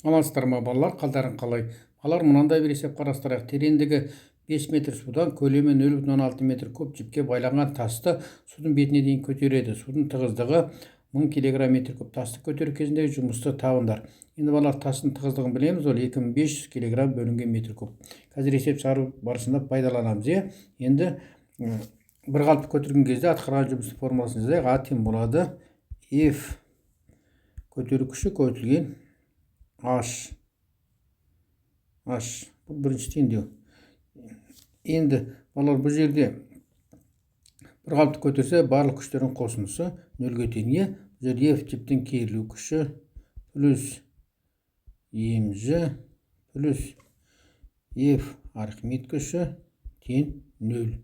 Амансыздар ма балалар, қалдарың қалай? Балалар, мынандай бір есеп қарастырайық. Тереңдігі 5 метр судан көлемі 0,6 метр куб жіпке байланған тасты судың бетіне дейін көтереді. Судың тығыздығы 1000 кг метр куб. Тасты көтеру кезіндегі жұмысты табыңдар. Енді балалар, тастың тығыздығын білеміз, ол 2500 кг бөлінген метр куб. Қазір есеп шығару барысында пайдаланамыз. Енді бір қалыпты көтерген кезде атқарған жұмыстың формуласын жазайық. А тең болады F көтеру күші көбейтілген H. Бұл бірінші теңдеу. Енді балалар, бұл жерде бір қалыпты көтерсе барлық күштердің қосындысы 0-ге тең. Бұл жерде F жіптің керілу күші плюс mg плюс F архимед күші тең 0.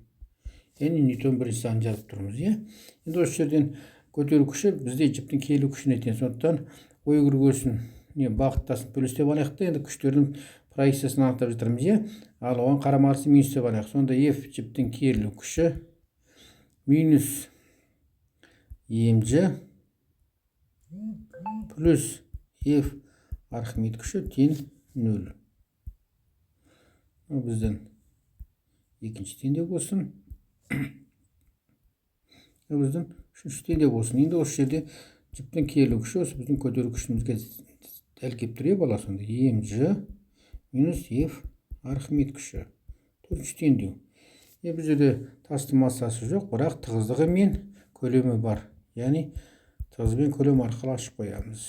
Яғни Ньютон бірінші заңын жазып тұрмыз. Енді осы жерден көтеру күші бізде жіптің керілу күшіне тең. Сондықтан ой күргесін бағыттасын плюс деп алайық та, енді күштердің проекциясын анықтап жатырмыз. Ал оған қарама-қарсы минус деп алайық. Сонда F жіптің керілу күші минус mg плюс F архимед күші тең 0. Бізден екінші теңдеу болсын. Біздің үшінші теңдеу болсын. Енді осы жерде жіптің керілу күші осы біздің көтеру күшімізге дәл келіп тұр. Бала, сонда mg минус F архимед күші. Төртінші теңдеу. Бұл жерде тастың массасы жоқ, бірақ тығыздығы мен көлемі бар. Яғни тығыз бен көлем арқылы ашып қоямыз.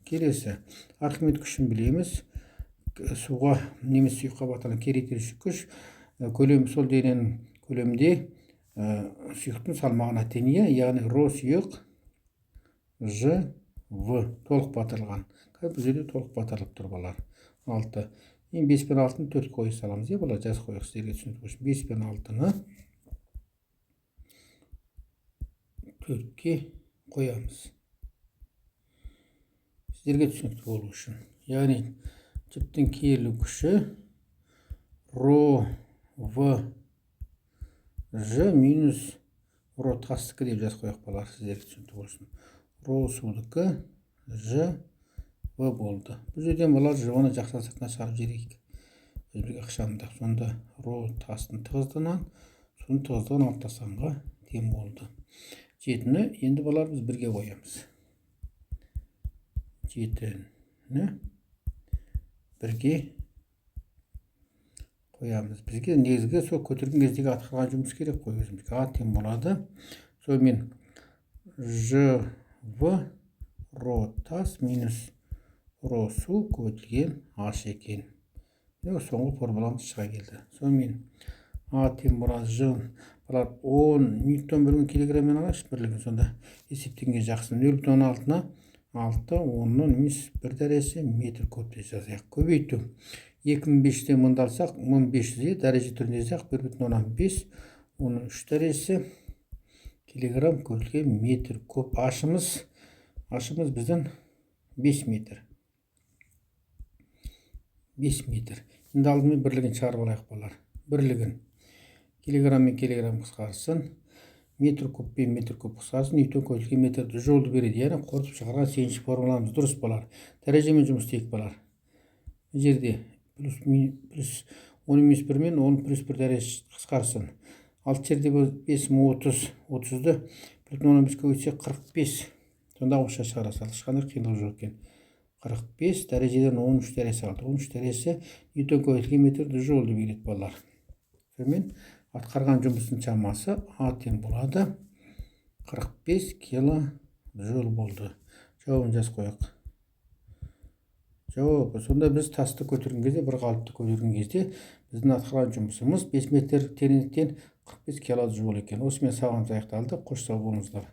Келесі архимед күшін білеміз. Суға немесе сұйыққа батырған керектерші күш. Көлемі сол дененің көлемінде сұйықтың салмағына тең. Яғни ρ сұйық Ж В толық батырылған. Бұл жерде толық батырылып тұр балалар. 6. Енді 5 пен 6-ны 4 қойы саламыз. Балалар, жаз қойық сіздерге түсінікті үшін. 5 пен 6-ны 4-ке қоямыз. Сіздерге түсінікті болу үшін. Яғни жіптің керілу күші ρ В Ж минус ρ тастікі деп жаз қойық балалар, сіздерге түсінікті болу үшін. ρ судікі Ж В болды. Бұл жерден балалар Ж-ны жақсы сыртына шығарып жіберейік. Өзбек ақшамында. Сонда ρ тастың тығыздығынан судың тығыздығын алып тастағанға тең болды. 7-ні енді балалар біз бірге қоямыз. 7-ні бірге қоямыз. Бізге негізгі сол көтерген кездегі атқарған жұмыс керек қой өзімізге. А тең болады. Сонымен Ж В ρ тас минус ρ су көбейтілген H екен. Соңғы формуламыз шыға келді. Сонымен А тең болады Ж 10 ньютон бөлінген килограммен алайықшы бірлігін. Сонда есептегенге жақсы. 0,6-на 6, 10-ның минус 1 дәрежесі метр куб деп жазайық. Көбейту 2500-ден 1000-ды алсақ 1500 дәреже түрінде жазайық. 1,5, оның 3 дәрежесі килограмм көбейтілген метр куб. Ашымыз біздің 5 метр. 5 метр. Енді алдымен бірлігін шығарып алайық балалар. Бірлігін килограмм мен килограмм қысқарсын. Метр куб пен метр куб қысқарсын. Ньютон көбейтілген метрді жолды береді. Яғни қорытып шығарған сегізінші формуламыз дұрыс балалар. Дәрежемен жұмыс істейік балалар. Бұл жерде плюс 10 минус 1 мен 10 плюс 1 дәреже қысқарсын. Алты жерде 5 30. 30-ды 1,15 көбейтсек 45. Сонда ауызша шығара салды. Ешқандай қиындығы жоқ екен. 45 дәрежеден 13 дәрежесі алды. 13 дәрежесі ньютон көбейтілген метрді жолды береді балалар. Сонымен атқарған жұмыстың шамасы А тең болады 45 килоджоуль болды. Жауабын жаз қояйық. Жауабы. Сонда біз тасты көтерген кезде, бір қалыпты көтерген кезде біздің атқарған жұмысымыз 5 метр тереңдіктен 45 килоджоуль екен. Осымен сабағымыз аяқталды. Қош сау болыңыздар.